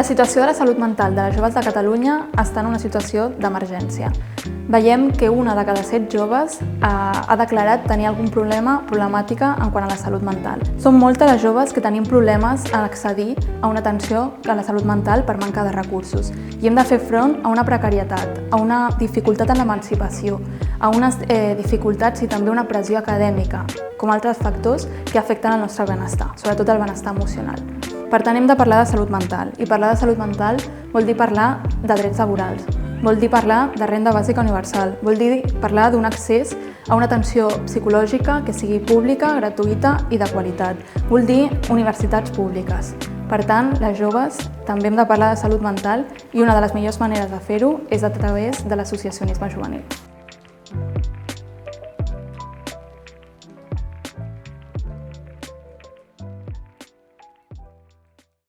La situació de la salut mental de les joves de Catalunya està en una situació d'emergència. Veiem que una de cada 7 joves ha declarat tenir algun problemàtica en quant a la salut mental. Són moltes les joves que tenim problemes en accedir a una atenció a la salut mental per manca de recursos i hem de fer front a una precarietat, a una dificultat en l'emancipació, a unes dificultats i també una pressió acadèmica, com altres factors que afecten el nostre benestar, sobretot el benestar emocional. Per tant, hem de parlar de salut mental, i parlar de salut mental vol dir parlar de drets laborals, vol dir parlar de renda bàsica universal, vol dir parlar d'un accés a una atenció psicològica que sigui pública, gratuïta i de qualitat, vol dir universitats públiques. Per tant, les joves també hem de parlar de salut mental i una de les millors maneres de fer-ho és a través de l'associacionisme juvenil.